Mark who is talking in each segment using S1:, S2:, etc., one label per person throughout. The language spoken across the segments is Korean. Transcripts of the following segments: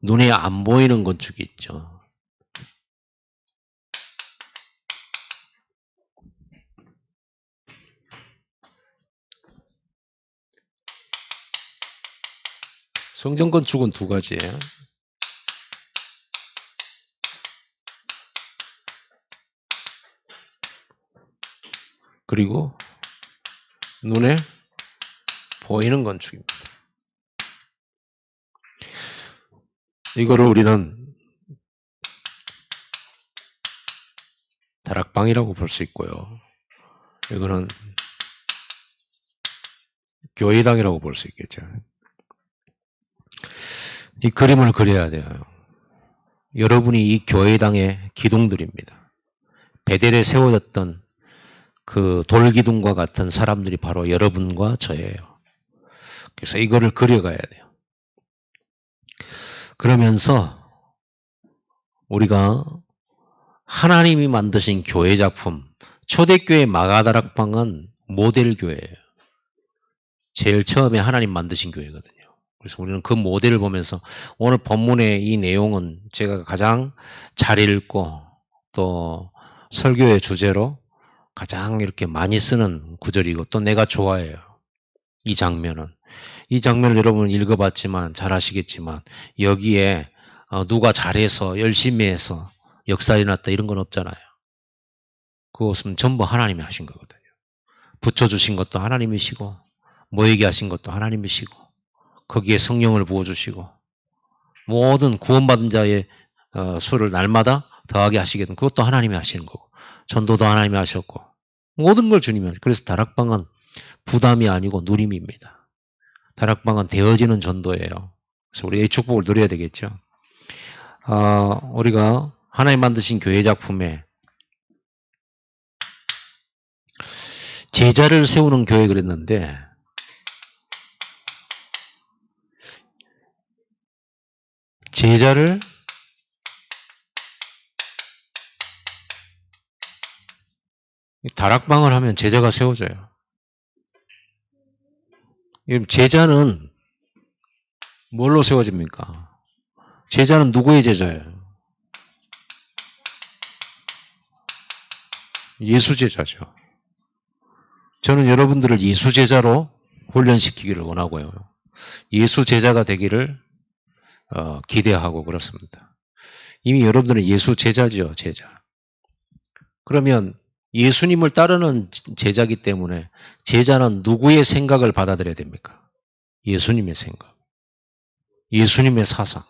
S1: 눈에 안 보이는 건축이 있죠. 성전 건축은 두 가지예요. 그리고 눈에 보이는 건축입니다. 이거를 우리는 다락방이라고 볼 수 있고요. 이거는 교회당이라고 볼 수 있겠죠. 이 그림을 그려야 돼요. 여러분이 이 교회당의 기둥들입니다. 베델에 세워졌던 그 돌기둥과 같은 사람들이 바로 여러분과 저예요. 그래서 이거를 그려가야 돼요. 그러면서 우리가 하나님이 만드신 교회 작품, 초대교회 마가다락방은 모델 교회예요. 제일 처음에 하나님 만드신 교회거든요. 그래서 우리는 그 모델을 보면서 오늘 본문의 이 내용은 제가 가장 잘 읽고 또 설교의 주제로 가장 이렇게 많이 쓰는 구절이고 또 내가 좋아해요. 이 장면은. 이 장면을 여러분 읽어봤지만 잘 아시겠지만 여기에 누가 잘해서 열심히 해서 역사 일어났다 이런 건 없잖아요. 그것은 전부 하나님이 하신 거거든요. 붙여주신 것도 하나님이시고 모이게 하신 것도 하나님이시고 거기에 성령을 부어주시고 모든 구원받은 자의 수를 날마다 더하게 하시겠는 그것도 하나님이 하시는 거고 전도도 하나님이 하셨고 모든 걸 주님이 하시고 그래서 다락방은 부담이 아니고 누림입니다. 다락방은 되어지는 전도예요. 그래서 우리가 이 축복을 누려야 되겠죠. 우리가 하나님 만드신 교회 작품에 제자를 세우는 교회 그랬는데 제자를 다락방을 하면 제자가 세워져요. 제자는 뭘로 세워집니까? 제자는 누구의 제자예요? 예수 제자죠. 저는 여러분들을 예수 제자로 훈련시키기를 원하고요. 예수 제자가 되기를 기대하고 그렇습니다. 이미 여러분들은 예수 제자죠, 제자. 그러면 예수님을 따르는 제자기 때문에 제자는 누구의 생각을 받아들여야 됩니까? 예수님의 생각, 예수님의 사상,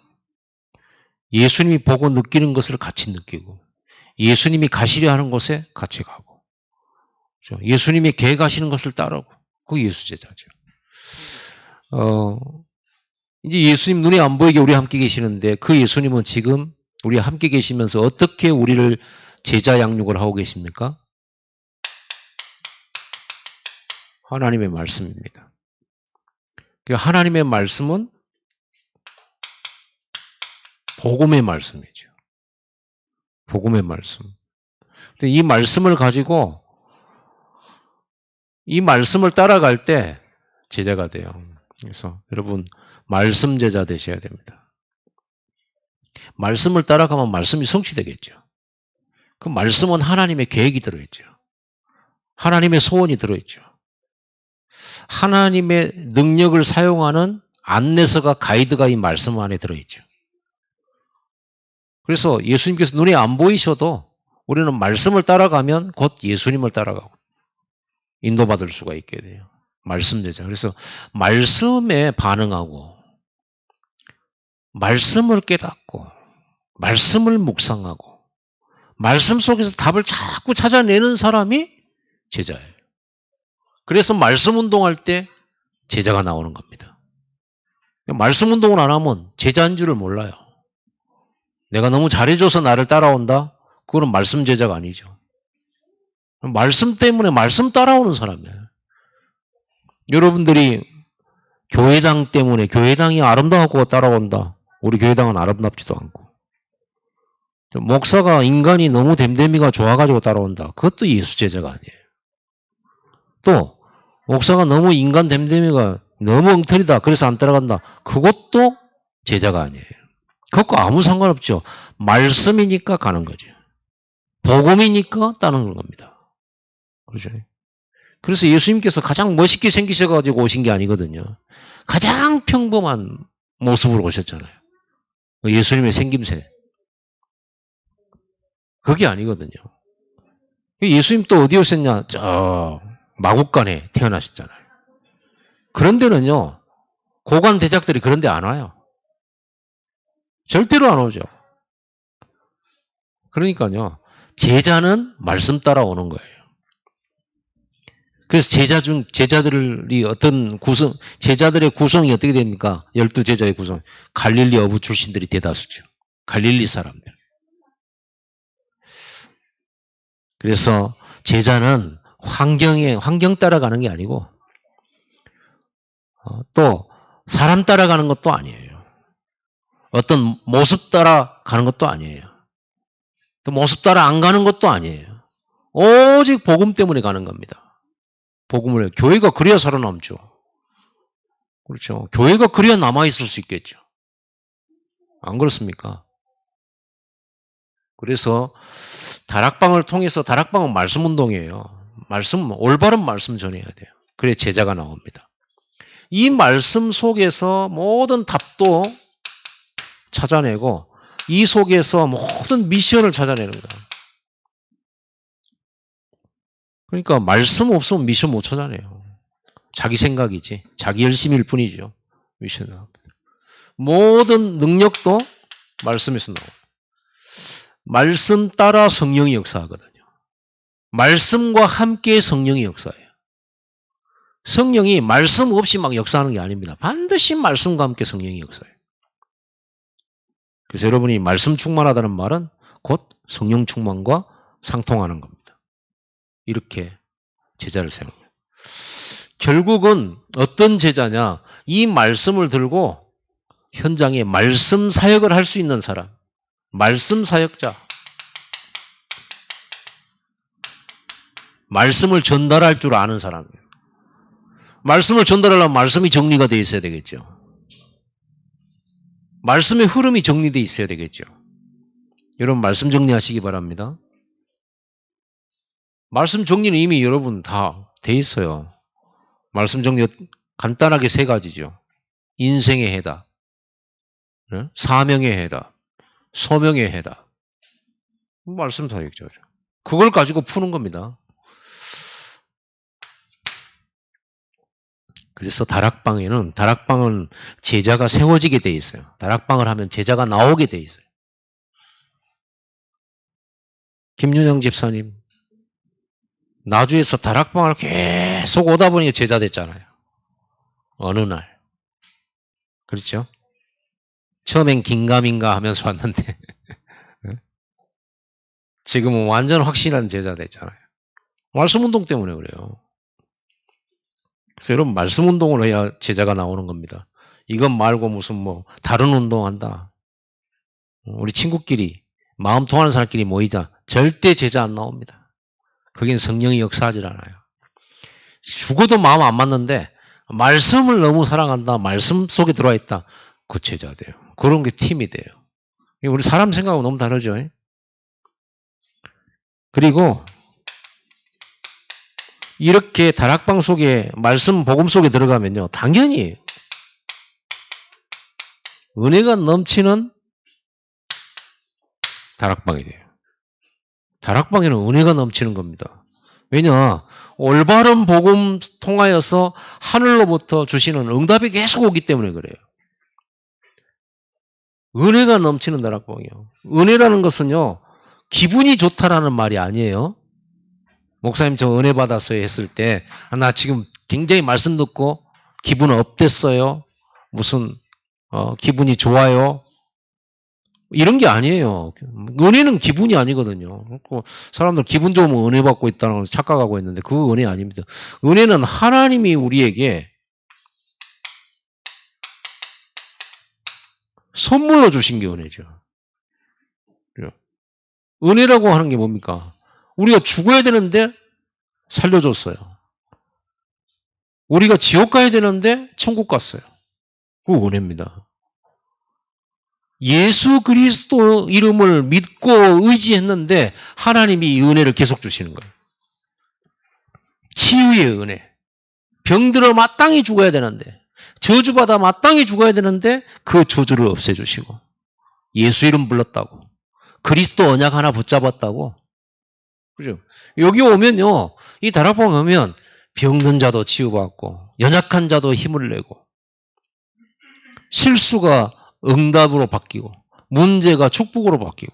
S1: 예수님이 보고 느끼는 것을 같이 느끼고 예수님이 가시려 하는 곳에 같이 가고 예수님이 개 가시는 것을 따르고 그게 예수 제자죠. 이제 예수님 눈에 안 보이게 우리 함께 계시는데 그 예수님은 지금 우리 함께 계시면서 어떻게 우리를 제자 양육을 하고 계십니까? 하나님의 말씀입니다. 하나님의 말씀은 복음의 말씀이죠. 복음의 말씀. 근데 이 말씀을 가지고 이 말씀을 따라갈 때 제자가 돼요. 그래서 여러분 말씀 제자 되셔야 됩니다. 말씀을 따라가면 말씀이 성취되겠죠. 그 말씀은 하나님의 계획이 들어있죠. 하나님의 소원이 들어있죠. 하나님의 능력을 사용하는 안내서가 가이드가 이 말씀 안에 들어있죠. 그래서 예수님께서 눈에 안 보이셔도 우리는 말씀을 따라가면 곧 예수님을 따라가고 인도받을 수가 있게 돼요. 말씀 제자. 그래서 말씀에 반응하고 말씀을 깨닫고 말씀을 묵상하고 말씀 속에서 답을 자꾸 찾아내는 사람이 제자예요. 그래서 말씀 운동할 때 제자가 나오는 겁니다. 말씀 운동을 안 하면 제자인 줄을 몰라요. 내가 너무 잘해줘서 나를 따라온다? 그거는 말씀 제자가 아니죠. 말씀 때문에 말씀 따라오는 사람이에요. 여러분들이 교회당 때문에 교회당이 아름다웠고 따라온다. 우리 교회당은 아름답지도 않고. 목사가 인간이 너무 됨됨이가 좋아가지고 따라온다. 그것도 예수 제자가 아니에요. 또 목사가 너무 인간 됨됨이가 너무 엉터리다. 그래서 안 따라간다. 그것도 제자가 아니에요. 그것과 아무 상관없죠. 말씀이니까 가는 거죠. 복음이니까 따르는 겁니다. 그렇죠? 그래서 예수님께서 가장 멋있게 생기셔가지고 오신 게 아니거든요. 가장 평범한 모습으로 오셨잖아요. 예수님의 생김새. 그게 아니거든요. 예수님 또 어디 오셨냐? 저 마국간에 태어나셨잖아요. 그런 데는요. 고관 대작들이 그런 데 안 와요. 절대로 안 오죠. 그러니까요. 제자는 말씀 따라오는 거예요. 그래서 제자들이 제자들의 구성이 어떻게 됩니까? 12제자의 구성. 갈릴리 어부 출신들이 대다수죠. 갈릴리 사람들. 그래서 제자는 환경 따라가는 게 아니고, 또 사람 따라가는 것도 아니에요. 어떤 모습 따라가는 것도 아니에요. 또 모습 따라 안 가는 것도 아니에요. 오직 복음 때문에 가는 겁니다. 복음을, 교회가 그래야 살아남죠. 그렇죠. 교회가 그래야 남아있을 수 있겠죠. 안 그렇습니까? 그래서 다락방을 통해서, 다락방은 말씀 운동이에요. 올바른 말씀 전해야 돼요. 그래 제자가 나옵니다. 이 말씀 속에서 모든 답도 찾아내고, 이 속에서 모든 미션을 찾아내는 거야. 그러니까 말씀 없으면 미션 못 찾아내요. 자기 생각이지. 자기 열심일 뿐이죠. 미션은. 모든 능력도 말씀에서 나와요. 말씀 따라 성령이 역사하거든요. 말씀과 함께 성령이 역사해요. 성령이 말씀 없이 막 역사하는 게 아닙니다. 반드시 말씀과 함께 성령이 역사해요. 그래서 여러분이 말씀 충만하다는 말은 곧 성령 충만과 상통하는 겁니다. 이렇게 제자를 세우는 거예요. 결국은 어떤 제자냐? 이 말씀을 들고 현장에 말씀 사역을 할 수 있는 사람. 말씀 사역자. 말씀을 전달할 줄 아는 사람이에요. 말씀을 전달하려면 말씀이 정리가 되어 있어야 되겠죠. 말씀의 흐름이 정리되어 있어야 되겠죠. 여러분 말씀 정리하시기 바랍니다. 말씀 정리는 이미 여러분 다 돼 있어요. 말씀 정리 간단하게 3가지죠. 인생의 해답, 사명의 해답, 소명의 해답. 말씀 사역자죠. 그걸 가지고 푸는 겁니다. 그래서 다락방은 제자가 세워지게 돼 있어요. 다락방을 하면 제자가 나오게 돼 있어요. 김윤영 집사님, 나주에서 다락방을 계속 오다 보니 제자 됐잖아요. 어느 날. 그렇죠? 처음엔 긴가민가 하면서 왔는데 지금은 완전 확실한 제자 됐잖아요. 말씀 운동 때문에 그래요. 그래서 여러분 말씀 운동을 해야 제자가 나오는 겁니다. 이것 말고 무슨 다른 운동한다. 우리 친구끼리 마음 통하는 사람끼리 모이자. 절대 제자 안 나옵니다. 거기는 성령이 역사하지 않아요. 죽어도 마음 안 맞는데 말씀을 너무 사랑한다. 말씀 속에 들어와 있다. 그 제자 돼요. 그런 게 팀이 돼요. 우리 사람 생각하고 너무 다르죠. 그리고 이렇게 다락방 속에 말씀 복음 속에 들어가면요. 당연히 은혜가 넘치는 다락방이 돼요. 다락방에는 은혜가 넘치는 겁니다. 왜냐? 올바른 복음 통하여서 하늘로부터 주시는 응답이 계속 오기 때문에 그래요. 은혜가 넘치는 다락방이요. 은혜라는 것은요. 기분이 좋다라는 말이 아니에요. 목사님 저 은혜 받았어요 했을 때 나 지금 굉장히 말씀 듣고 기분 업됐어요. 무슨 기분이 좋아요. 이런 게 아니에요. 은혜는 기분이 아니거든요. 사람들 기분 좋으면 은혜 받고 있다는 걸 착각하고 있는데 그거 은혜 아닙니다. 은혜는 하나님이 우리에게 선물로 주신 게 은혜죠. 은혜라고 하는 게 뭡니까? 우리가 죽어야 되는데 살려줬어요. 우리가 지옥 가야 되는데 천국 갔어요. 그거 은혜입니다. 예수 그리스도 이름을 믿고 의지했는데 하나님이 이 은혜를 계속 주시는 거예요. 치유의 은혜. 병들어 마땅히 죽어야 되는데, 저주받아 마땅히 죽어야 되는데 그 저주를 없애주시고, 예수 이름 불렀다고, 그리스도 언약 하나 붙잡았다고. 그죠? 여기 오면요, 이 다락방 오면 병든 자도 치유받고, 연약한 자도 힘을 내고, 실수가 응답으로 바뀌고, 문제가 축복으로 바뀌고,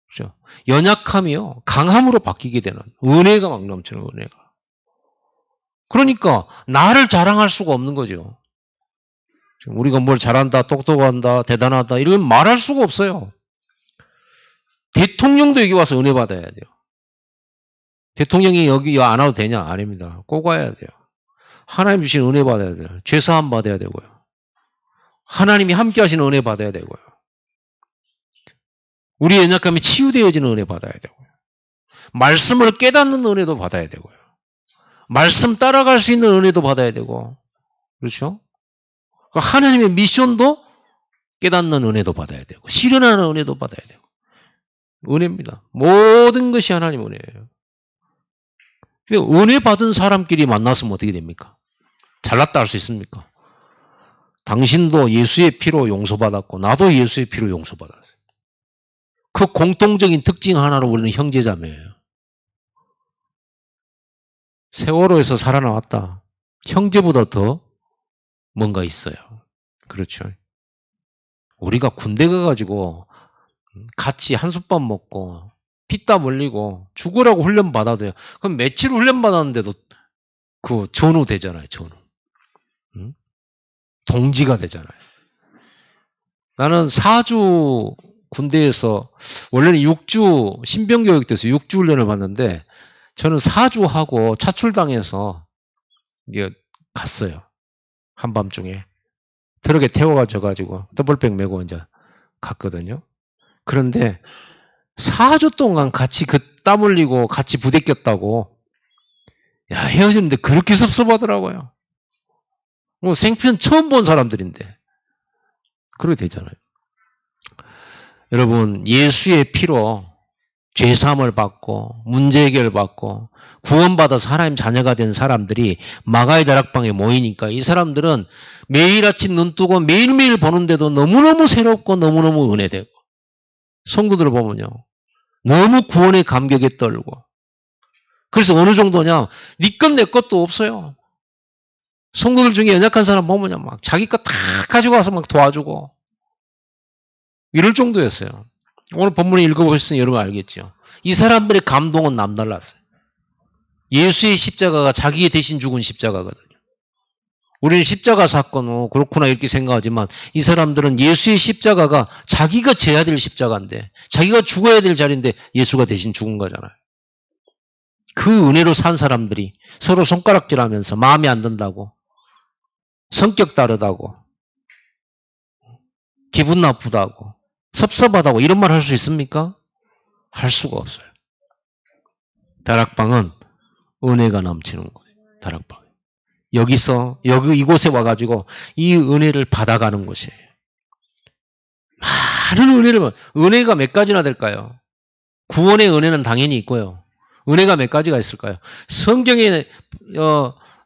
S1: 그죠? 연약함이요, 강함으로 바뀌게 되는 은혜가 막 넘치는 은혜가. 그러니까 나를 자랑할 수가 없는 거죠. 우리가 뭘 잘한다, 똑똑한다, 대단하다 이런 말할 수가 없어요. 대통령도 여기 와서 은혜 받아야 돼요. 대통령이 여기 안 와도 되냐? 아닙니다. 꼭 와야 돼요. 하나님 주신 은혜 받아야 돼요. 죄사함 받아야 되고요. 하나님이 함께 하시는 은혜 받아야 되고요. 우리의 연약함이 치유되어지는 은혜 받아야 되고요. 말씀을 깨닫는 은혜도 받아야 되고요. 말씀 따라갈 수 있는 은혜도 받아야 되고, 그렇죠? 하나님의 미션도 깨닫는 은혜도 받아야 되고, 실현하는 은혜도 받아야 되고. 은혜입니다. 모든 것이 하나님 은혜예요. 은혜 받은 사람끼리 만났으면 어떻게 됩니까? 잘났다 할 수 있습니까? 당신도 예수의 피로 용서받았고 나도 예수의 피로 용서받았어요. 그 공통적인 특징 하나로 우리는 형제자매예요. 세월호에서 살아나왔다. 형제보다 더 뭔가 있어요. 그렇죠. 우리가 군대 가가지고 같이 한솥밥 먹고 피땀 흘리고 죽으라고 훈련 받아도요. 그럼 며칠 훈련 받았는데도 그 전우 되잖아요. 전우. 응? 동지가 되잖아요. 나는 4주 군대에서 원래는 6주 신병교육 때서 6주 훈련을 받는데 저는 4주 하고 차출당해서 이게 갔어요. 한밤중에 트럭에 태워가지고 더블백 메고 이제 갔거든요. 그런데 4주 동안 같이 그 땀 흘리고 같이 부대 꼈다고 야 헤어지는데 그렇게 섭섭하더라고요. 뭐 생편 처음 본 사람들인데 그렇게 되잖아요. 여러분 예수의 피로 죄사함을 받고 문제 해결을 받고 구원받아서 하나님 자녀가 된 사람들이 마가의 다락방에 모이니까 이 사람들은 매일 아침 눈 뜨고 매일매일 보는데도 너무너무 새롭고 너무너무 은혜되고 성도들을 보면요. 너무 구원의 감격에 떨고 그래서 어느 정도냐 네 것 내 것도 없어요. 성도들 중에 연약한 사람 보면요. 막 자기 것 다 가지고 와서 막 도와주고 이럴 정도였어요. 오늘 본문을 읽어보셨으니 여러분 알겠죠. 이 사람들의 감동은 남달랐어요. 예수의 십자가가 자기의 대신 죽은 십자가거든요. 우리는 십자가 사건, 그렇구나 이렇게 생각하지만 이 사람들은 예수의 십자가가 자기가 져야 될 십자가인데 자기가 죽어야 될 자리인데 예수가 대신 죽은 거잖아요. 그 은혜로 산 사람들이 서로 손가락질하면서 마음에 안 든다고 성격 다르다고 기분 나쁘다고 섭섭하다고 이런 말 할 수 있습니까? 할 수가 없어요. 다락방은 은혜가 넘치는 거예요. 다락방. 여기서 이곳에 와가지고 이 은혜를 받아가는 곳이에요. 많은 은혜가 몇 가지나 될까요? 구원의 은혜는 당연히 있고요. 은혜가 몇 가지가 있을까요? 성경에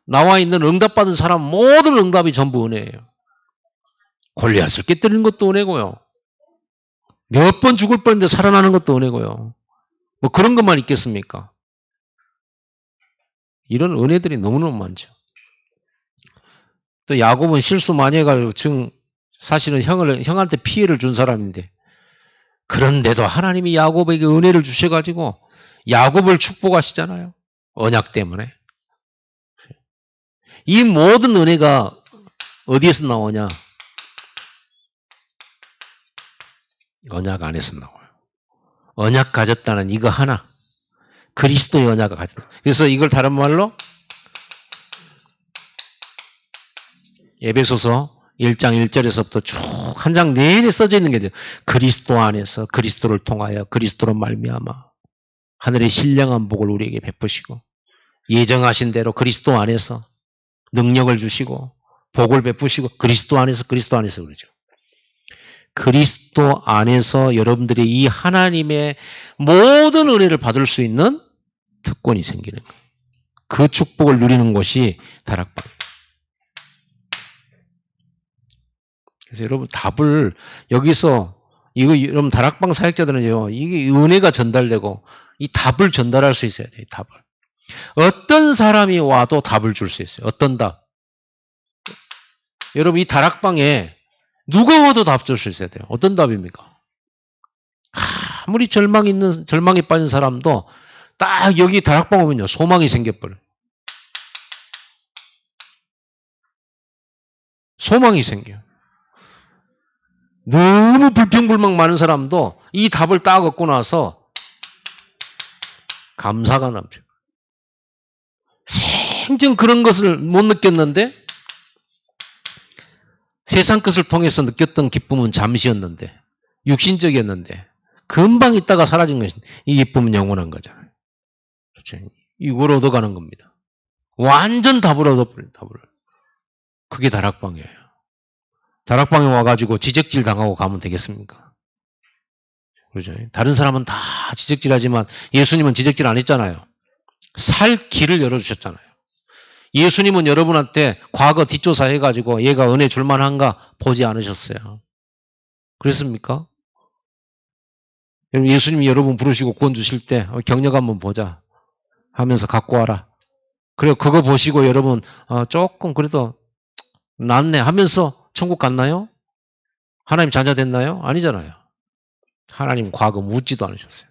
S1: 나와 있는 응답받은 사람 모든 응답이 전부 은혜예요. 골리앗을 깨뜨리는 것도 은혜고요. 몇 번 죽을 뻔했는데 살아나는 것도 은혜고요. 뭐 그런 것만 있겠습니까? 이런 은혜들이 너무너무 많죠. 또 야곱은 실수 많이 해가지고 지금 사실은 형한테 피해를 준 사람인데 그런데도 하나님이 야곱에게 은혜를 주셔가지고 야곱을 축복하시잖아요. 언약 때문에. 이 모든 은혜가 어디에서 나오냐? 언약 안에서 나와요. 언약 가졌다는 이거 하나. 그리스도의 언약을 가졌다. 그래서 이걸 다른 말로 에베소서 1장 1절에서부터 쭉 한 장 내내 써져 있는 게 그리스도 안에서 그리스도를 통하여 그리스도로 말미암아 하늘의 신령한 복을 우리에게 베푸시고 예정하신 대로 그리스도 안에서 능력을 주시고 복을 베푸시고 그리스도 안에서 그러죠. 그리스도 안에서 여러분들이 이 하나님의 모든 은혜를 받을 수 있는 특권이 생기는 거예요. 그 축복을 누리는 것이 다락방. 그래서 여러분 답을 여기서 이거 여러분 다락방 사역자들은요, 이게 은혜가 전달되고 이 답을 전달할 수 있어야 돼요. 답을. 어떤 사람이 와도 답을 줄 수 있어요. 어떤 답? 여러분 이 다락방에 누가 와도 답 줄 수 있어야 돼요. 어떤 답입니까? 아무리 절망에 빠진 사람도 딱 여기 다락방 오면요, 소망이 생겨버려. 소망이 생겨요. 너무 불평불만 많은 사람도 이 답을 딱 얻고 나서 감사가 남죠. 생전 그런 것을 못 느꼈는데 세상 것을 통해서 느꼈던 기쁨은 잠시였는데 육신적이었는데 금방 있다가 사라진 것이 이 기쁨은 영원한 거잖아요. 그렇죠? 이걸 얻어가는 겁니다. 완전 답을 얻어버려요. 답을. 그게 다락방이에요. 다락방에 와가지고 지적질 당하고 가면 되겠습니까? 그렇죠? 다른 사람은 다 지적질하지만 예수님은 지적질 안 했잖아요. 살 길을 열어주셨잖아요. 예수님은 여러분한테 과거 뒷조사해가지고 얘가 은혜 줄만한가 보지 않으셨어요. 그랬습니까? 예수님이 여러분 부르시고 구원 주실 때 경력 한번 보자 하면서 갖고 와라. 그리고 그거 보시고 여러분 조금 그래도 낫네 하면서 천국 갔나요? 하나님 자녀 됐나요? 아니잖아요. 하나님 과거 묻지도 않으셨어요.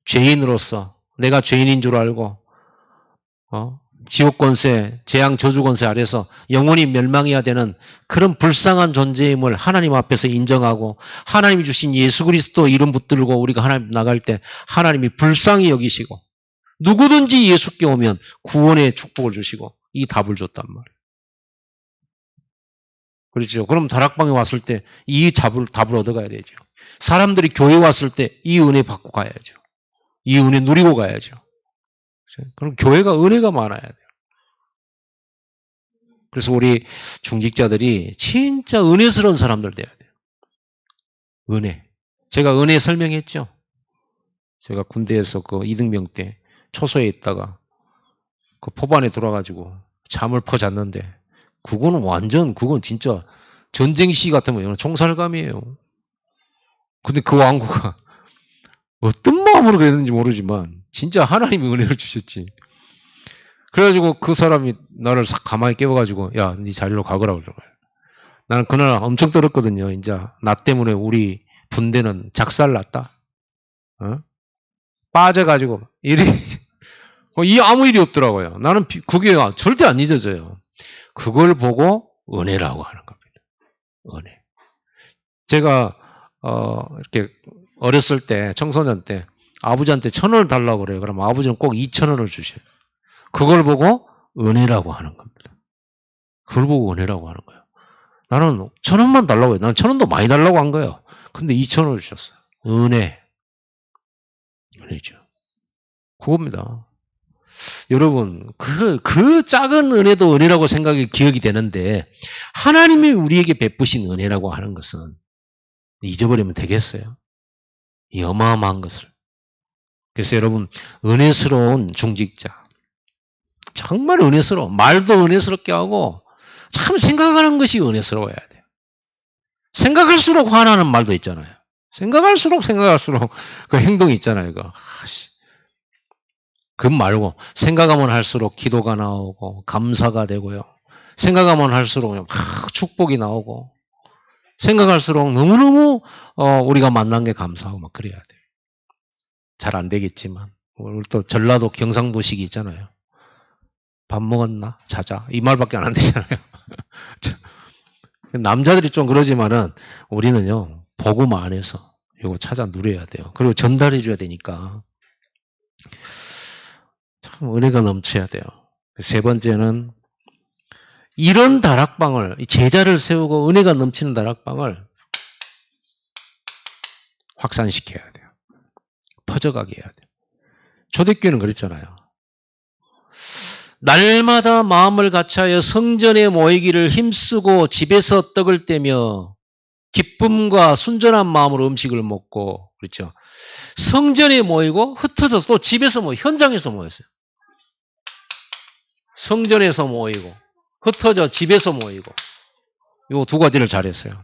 S1: 죄인으로서 내가 죄인인 줄 알고 지옥 권세, 재앙 저주 권세 아래서 영원히 멸망해야 되는 그런 불쌍한 존재임을 하나님 앞에서 인정하고 하나님이 주신 예수 그리스도 이름 붙들고 우리가 하나님 나갈 때 하나님이 불쌍히 여기시고 누구든지 예수께 오면 구원의 축복을 주시고 이 답을 줬단 말이에요. 그렇죠. 그럼 다락방에 왔을 때 이 답을 얻어가야 되죠. 사람들이 교회 왔을 때 이 은혜 받고 가야죠. 이 은혜 누리고 가야죠. 그럼 교회가 은혜가 많아야 돼요. 그래서 우리 중직자들이 진짜 은혜스러운 사람들 돼야 돼요. 은혜. 제가 은혜 설명했죠. 제가 군대에서 그 이등병 때 초소에 있다가 그 포반에 들어와가지고 잠을 퍼잤는데 그건 진짜 전쟁 시 같으면 총살감이에요. 근데 그 왕구가 어떤 마음으로 그랬는지 모르지만 진짜 하나님이 은혜를 주셨지. 그래가지고 그 사람이 나를 싹 가만히 깨워가지고 야, 네 자리로 가거라고 그러더라고요. 나는 그날 엄청 떨었거든요. 이제 나 때문에 우리 분대는 작살났다. 빠져가지고 아무 일이 없더라고요. 나는 그게 절대 안 잊어져요. 그걸 보고 은혜라고 하는 겁니다. 은혜. 제가 이렇게 어렸을 때 청소년 때 아버지한테 1,000원을 달라고 그래요. 그럼 아버지는 꼭 2,000원을 주셔요. 그걸 보고 은혜라고 하는 겁니다. 그걸 보고 은혜라고 하는 거예요. 나는 1,000원만 달라고 해요. 난 1,000원도 많이 달라고 한 거예요. 근데 2,000원을 주셨어요. 은혜죠. 그겁니다. 여러분, 그 작은 은혜도 은혜라고 기억이 되는데, 하나님이 우리에게 베푸신 은혜라고 하는 것은 잊어버리면 되겠어요? 이 어마어마한 것을. 그래서 여러분, 은혜스러운 중직자. 정말 은혜스러워. 말도 은혜스럽게 하고, 참 생각하는 것이 은혜스러워야 돼요. 생각할수록 화나는 말도 있잖아요. 생각할수록 그 행동이 있잖아요. 그 말고 생각하면 할수록 기도가 나오고 감사가 되고요. 생각하면 할수록 막 축복이 나오고 생각할수록 너무너무 우리가 만난 게 감사하고 막 그래야 돼요. 잘 안 되겠지만 우리 또 전라도 경상도식이 있잖아요. 밥 먹었나? 자자. 이 말밖에 안 되잖아요. 남자들이 좀 그러지만은 우리는요. 복음 안에서 이거 찾아 누려야 돼요. 그리고 전달해 줘야 되니까 참 은혜가 넘쳐야 돼요. 세 번째는 이런 다락방을 제자를 세우고 은혜가 넘치는 다락방을 확산시켜야 돼요. 퍼져가게 해야 돼요. 초대교회는 그랬잖아요. 날마다 마음을 같이하여 성전에 모이기를 힘쓰고 집에서 떡을 떼며 기쁨과 순전한 마음으로 음식을 먹고, 그렇죠. 성전에 모이고 흩어져서 또 집에서 현장에서 모였어요. 성전에서 모이고 흩어져 집에서 모이고, 요 두 가지를 잘했어요.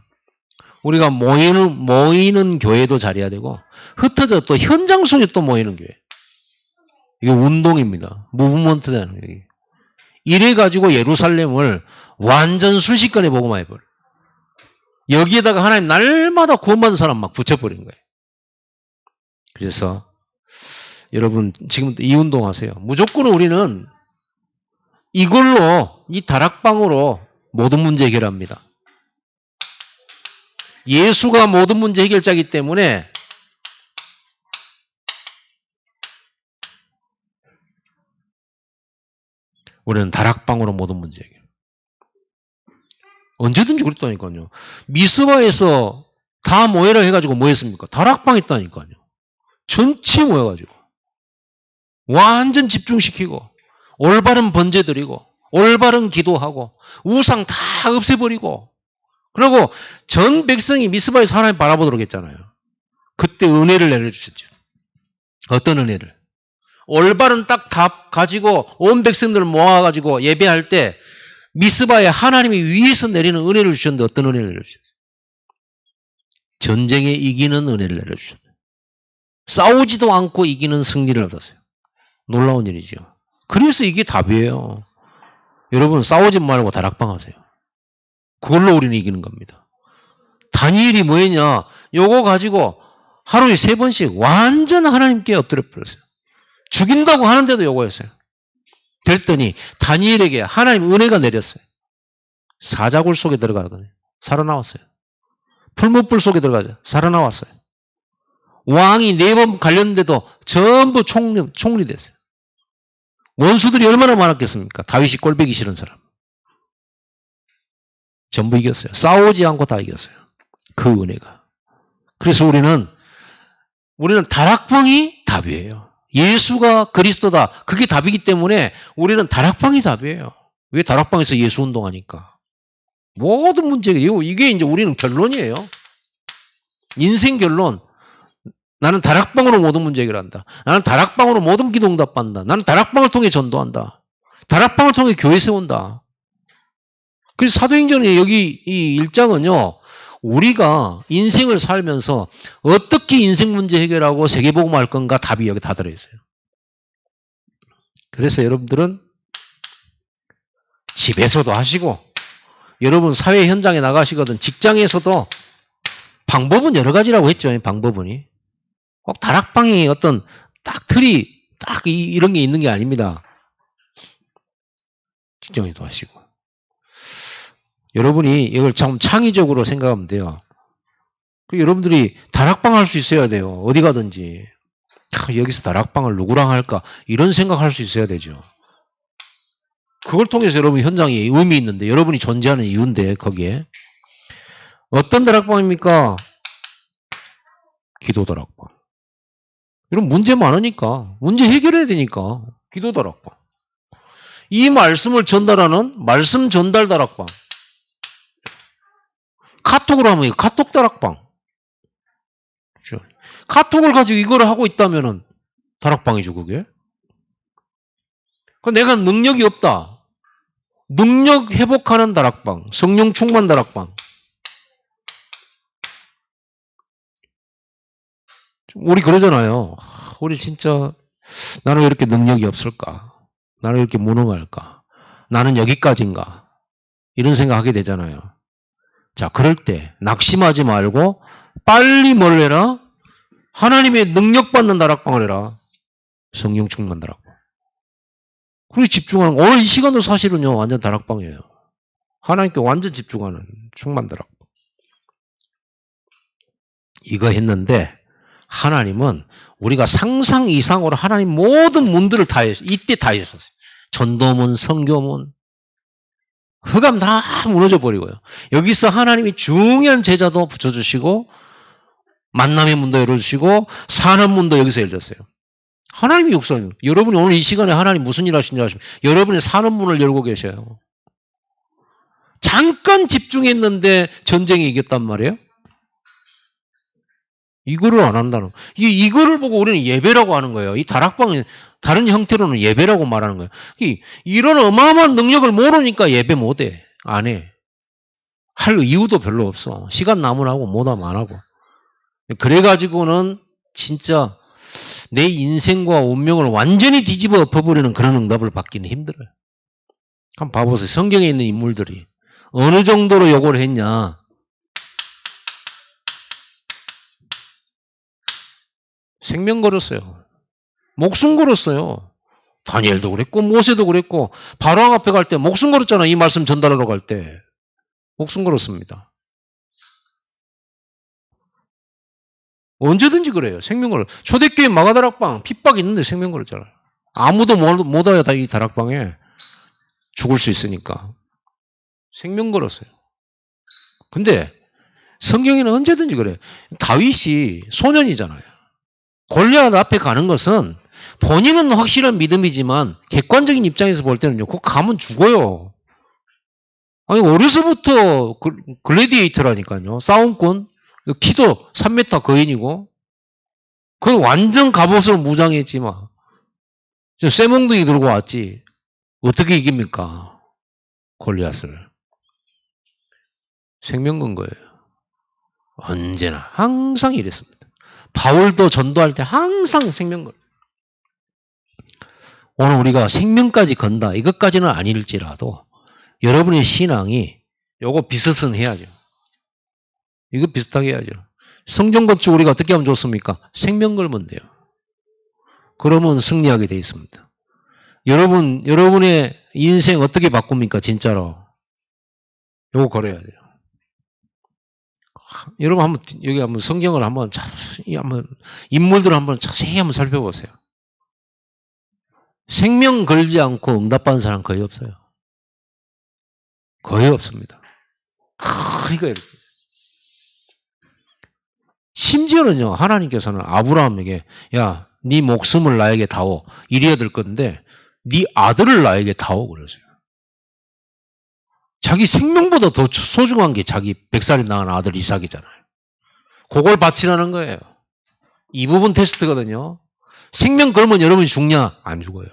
S1: 우리가 모이는 교회도 잘해야 되고, 흩어져 또 현장 속에 또 모이는 교회. 이게 운동입니다. 무브먼트라는 얘기. 이래가지고 예루살렘을 완전 순식간에 복음화 해버려. 여기에다가 하나님 날마다 구원받는 사람 막 붙여버린 거예요. 그래서 여러분 지금부터 이 운동하세요. 무조건 우리는 이걸로, 이 다락방으로 모든 문제 해결합니다. 예수가 모든 문제 해결자이기 때문에 우리는 다락방으로 모든 문제 해결. 언제든지 그랬다니까요. 미스바에서 다 모여라 해가지고 뭐 했습니까? 다락방 있다니까요. 전체 모여가지고 완전 집중시키고 올바른 번제 드리고 올바른 기도하고 우상 다 없애버리고, 그리고 전 백성이 미스바에서 하나님 바라보도록 했잖아요. 그때 은혜를 내려주셨죠. 어떤 은혜를? 올바른 딱 답 가지고 온 백성들을 모아가지고 예배할 때 미스바에 하나님이 위에서 내리는 은혜를 주셨는데 어떤 은혜를 내려주셨어요? 전쟁에 이기는 은혜를 내려주셨어요. 싸우지도 않고 이기는 승리를 얻었어요. 놀라운 일이죠. 그래서 이게 답이에요. 여러분 싸우지 말고 다락방 하세요. 그걸로 우리는 이기는 겁니다. 다니엘이 뭐였냐? 요거 가지고 하루에 3번씩 완전 하나님께 엎드려 버렸어요. 죽인다고 하는데도 요거였어요. 그랬더니 다니엘에게 하나님 은혜가 내렸어요. 사자굴 속에 들어가거든요. 살아나왔어요. 풀무불 속에 들어가죠. 살아나왔어요. 왕이 4번 갈렸는데도 전부 총리 됐어요. 원수들이 얼마나 많았겠습니까? 다윗이 꼴보기 싫은 사람. 전부 이겼어요. 싸우지 않고 다 이겼어요. 그 은혜가. 그래서 우리는 다락방이 답이에요. 예수가 그리스도다. 그게 답이기 때문에 우리는 다락방이 답이에요. 왜? 다락방에서 예수 운동하니까. 모든 문제가 이게 이제 우리는 결론이에요. 인생 결론. 나는 다락방으로 모든 문제 해결한다. 나는 다락방으로 모든 기도 응답한다. 나는 다락방을 통해 전도한다. 다락방을 통해 교회 세운다. 그래서 사도행전의 여기 이 1장은요. 우리가 인생을 살면서 어떻게 인생 문제 해결하고 세계복음할 건가 답이 여기 다 들어있어요. 그래서 여러분들은 집에서도 하시고 여러분 사회 현장에 나가시거든 직장에서도 방법은 여러 가지라고 했죠. 방법은. 꼭 다락방이 어떤 딱 틀이 딱 이런 게 있는 게 아닙니다. 직장에도 하시고. 여러분이 이걸 참 창의적으로 생각하면 돼요. 여러분들이 다락방 할 수 있어야 돼요. 어디 가든지. 여기서 다락방을 누구랑 할까? 이런 생각할 수 있어야 되죠. 그걸 통해서 여러분 현장에 의미 있는데 여러분이 존재하는 이유인데 거기에. 어떤 다락방입니까? 기도 다락방. 이런 문제 많으니까. 문제 해결해야 되니까. 기도 다락방. 이 말씀을 전달하는 말씀 전달 다락방. 카톡으로 하면 카톡 다락방. 그렇죠? 카톡을 가지고 이걸 하고 있다면은 다락방이죠, 그게. 내가 능력이 없다. 능력 회복하는 다락방. 성령 충만 다락방. 우리 그러잖아요. 우리 진짜 나는 왜 이렇게 능력이 없을까? 나는 왜 이렇게 무능할까? 나는 여기까지인가? 이런 생각하게 되잖아요. 자, 그럴 때 낙심하지 말고 빨리 뭘 해라? 하나님의 능력받는 다락방을 해라. 성령 충만 다락방. 그리고 집중하는 거. 오늘 이 시간도 사실은요. 완전 다락방이에요. 하나님께 완전 집중하는 충만 다락방. 이거 했는데 하나님은 우리가 상상 이상으로 하나님 모든 문들을 다 했어요. 이때 다 했었어요. 전도문, 선교문, 흑암 다 무너져 버리고요. 여기서 하나님이 중요한 제자도 붙여주시고 만남의 문도 열어주시고 사는 문도 여기서 열렸어요. 하나님이 역사해요. 여러분이 오늘 이 시간에 하나님 무슨 일 하시는지 아시면 여러분이 사는 문을 열고 계셔요. 잠깐 집중했는데 전쟁이 이겼단 말이에요. 이거를 안 한다는 거예요. 이거를 보고 우리는 예배라고 하는 거예요. 이 다락방은 다른 형태로는 예배라고 말하는 거예요. 이런 어마어마한 능력을 모르니까 예배 못 해. 안 해. 할 이유도 별로 없어. 시간 남으라고 못하면 안 하고. 그래가지고는 진짜 내 인생과 운명을 완전히 뒤집어 엎어버리는 그런 응답을 받기는 힘들어요. 한번 봐보세요. 성경에 있는 인물들이 어느 정도로 요구를 했냐. 생명 걸었어요. 목숨 걸었어요. 다니엘도 그랬고 모세도 그랬고 바로왕 앞에 갈 때 목숨 걸었잖아. 이 말씀 전달하러 갈 때. 목숨 걸었습니다. 언제든지 그래요. 생명 걸어. 초대교회 마가다락방 핍박 있는데 생명 걸었잖아요. 아무도 못 와요. 이 다락방에. 죽을 수 있으니까. 생명 걸었어요. 근데 성경에는 언제든지 그래요. 다윗이 소년이잖아요. 골리앗 앞에 가는 것은 본인은 확실한 믿음이지만 객관적인 입장에서 볼 때는요. 그거 가면 죽어요. 아니 어려서부터 글래디에이터라니까요. 싸움꾼. 키도 3m 거인이고 그 완전 갑옷으로 무장했지만 쇠몽둥이 들고 왔지. 어떻게 이깁니까? 골리앗을. 생명 건 거예요. 언제나 항상 이랬습니다. 바울도 전도할 때 항상 생명 건. 오늘 우리가 생명까지 건다. 이것까지는 아닐지라도 여러분의 신앙이 요거 비슷은 해야죠. 이거 비슷하게 해야죠. 성전 건축 우리가 어떻게 하면 좋습니까? 생명 걸면 돼요. 그러면 승리하게 돼 있습니다. 여러분의 인생 어떻게 바꿉니까? 진짜로. 요거 걸어야 돼요. 여러분 여기 한번 성경을 한번 인물들을 한번 자세히 한번 살펴보세요. 생명 걸지 않고 응답받은 사람 거의 없어요. 거의 없습니다. 이거 이렇게. 심지어는요, 하나님께서는 아브라함에게, 야, 네 목숨을 나에게 다오. 이래야 될 건데, 네 아들을 나에게 다오. 그러세요. 자기 생명보다 더 소중한 게 자기 100살이 낳은 아들 이삭이잖아요. 그걸 바치라는 거예요. 이 부분 테스트거든요. 생명 걸면 여러분이 죽냐? 안 죽어요.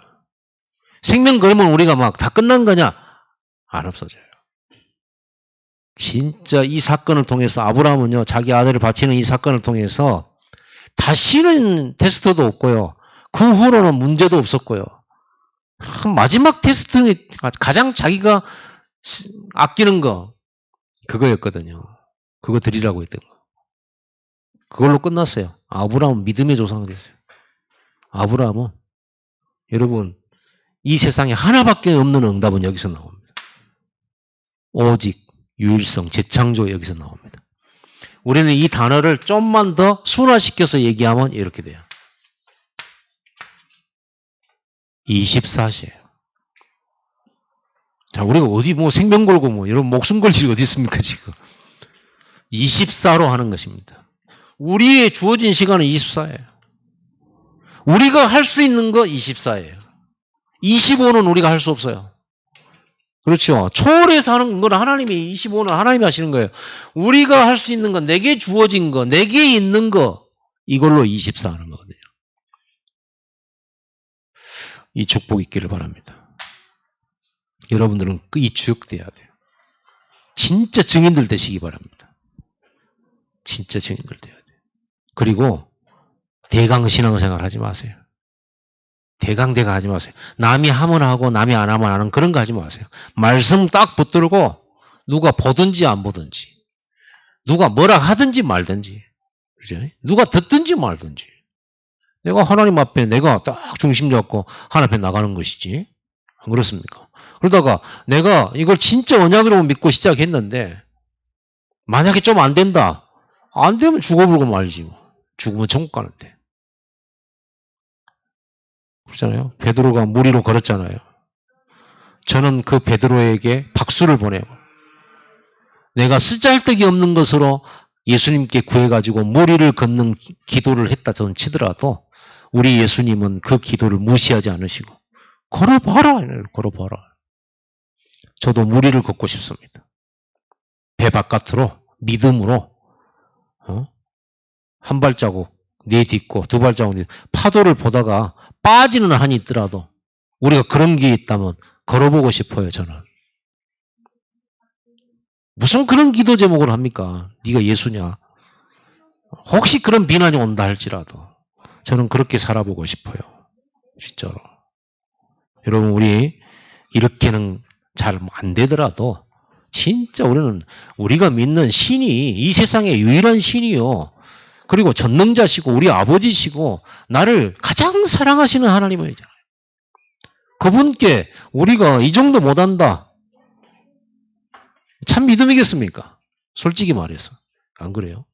S1: 생명 걸면 우리가 막 다 끝난 거냐? 안 없어져요. 진짜 이 사건을 통해서 아브라함은요, 자기 아들을 바치는 이 사건을 통해서 다시는 테스트도 없고요. 그 후로는 문제도 없었고요. 마지막 테스트는 가장 자기가 아끼는 거 그거였거든요. 그거 드리라고 했던 거. 그걸로 끝났어요. 아브라함은 믿음의 조상이 됐어요. 아브라함은 여러분 이 세상에 하나밖에 없는 응답은 여기서 나옵니다. 오직 유일성, 재창조 여기서 나옵니다. 우리는 이 단어를 좀만 더 순화시켜서 얘기하면 이렇게 돼요. 24시예요. 자, 우리가 어디 생명 걸고 이런 목숨 걸 일이 어디 있습니까, 지금. 24로 하는 것입니다. 우리의 주어진 시간은 24예요. 우리가 할 수 있는 거 24예요. 25는 우리가 할 수 없어요. 그렇죠. 초월해서 하는 건 하나님이 25는 하나님이 하시는 거예요. 우리가 할 수 있는 건 내게 주어진 거, 내게 있는 거 이걸로 24 하는 거거든요. 이 축복 있기를 바랍니다. 여러분들은 이 주역돼야 돼요. 진짜 증인들 되시기 바랍니다. 진짜 증인들 돼야 돼요. 그리고 대강 신앙생활 하지 마세요. 대강대강 하지 마세요. 남이 하면 하고 남이 안 하면 안 하는 그런 거 하지 마세요. 말씀 딱 붙들고 누가 보든지 안 보든지 누가 뭐라 하든지 말든지 그죠? 누가 듣든지 말든지 내가 하나님 앞에 내가 딱 중심 잡고 하나님 앞에 나가는 것이지 안 그렇습니까? 그러다가 내가 이걸 진짜 언약으로 믿고 시작했는데 만약에 좀 안 된다. 안 되면 죽어버리고 말지. 죽으면 천국 가는데. 그렇잖아요. 베드로가 물 위로 걸었잖아요. 저는 그 베드로에게 박수를 보내요. 내가 쓰잘데기 없는 것으로 예수님께 구해가지고 물 위를 걷는 기도를 했다 저는 치더라도 우리 예수님은 그 기도를 무시하지 않으시고 걸어봐라. 걸어봐라. 저도 물 위를 걷고 싶습니다. 배 바깥으로 믿음으로 한 발자국 내딛고 두 발자국 파도를 보다가 빠지는 한이 있더라도 우리가 그런 게 있다면 걸어보고 싶어요. 저는. 무슨 그런 기도 제목을 합니까? 네가 예수냐? 혹시 그런 비난이 온다 할지라도 저는 그렇게 살아보고 싶어요. 진짜로. 여러분 우리 이렇게는 잘 안 되더라도 진짜 우리가 믿는 신이 이 세상의 유일한 신이요. 그리고 전능자시고 우리 아버지시고 나를 가장 사랑하시는 하나님이잖아요. 그분께 우리가 이 정도 못한다. 참 믿음이겠습니까? 솔직히 말해서. 안 그래요?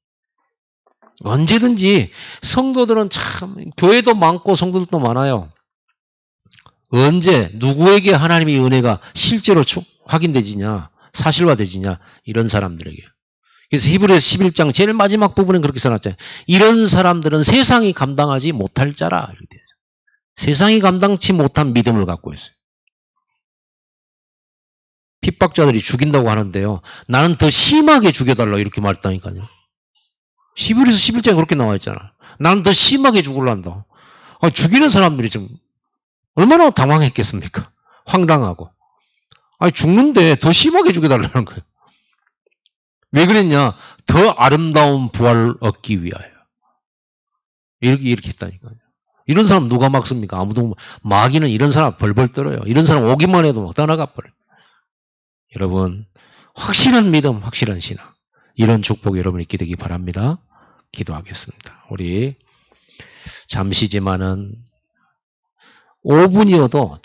S1: 언제든지 성도들은 참 교회도 많고 성도들도 많아요. 언제 누구에게 하나님의 은혜가 실제로 확인되지냐 사실화되지냐 이런 사람들에게. 그래서 히브리서 11장 제일 마지막 부분에 그렇게 써놨잖아요. 이런 사람들은 세상이 감당하지 못할 자라 이렇게 되어 있어요. 세상이 감당치 못한 믿음을 갖고 있어요. 핍박자들이 죽인다고 하는데요. 나는 더 심하게 죽여달라 이렇게 말했다니까요. 히브리서 11장에 그렇게 나와 있잖아. 나는 더 심하게 죽으란다. 죽이는 사람들이 좀 얼마나 당황했겠습니까? 황당하고. 죽는데 더 심하게 죽여달라는 거예요. 왜 그랬냐? 더 아름다운 부활을 얻기 위하여. 이렇게 했다니까요. 이런 사람 누가 막습니까? 아무도. 마귀는 이런 사람 벌벌 떨어요. 이런 사람 오기만 해도 막 떠나가 버려요. 여러분, 확실한 믿음, 확실한 신앙. 이런 축복 여러분 있게 되기 바랍니다. 기도하겠습니다. 우리 잠시지만은 5분이어도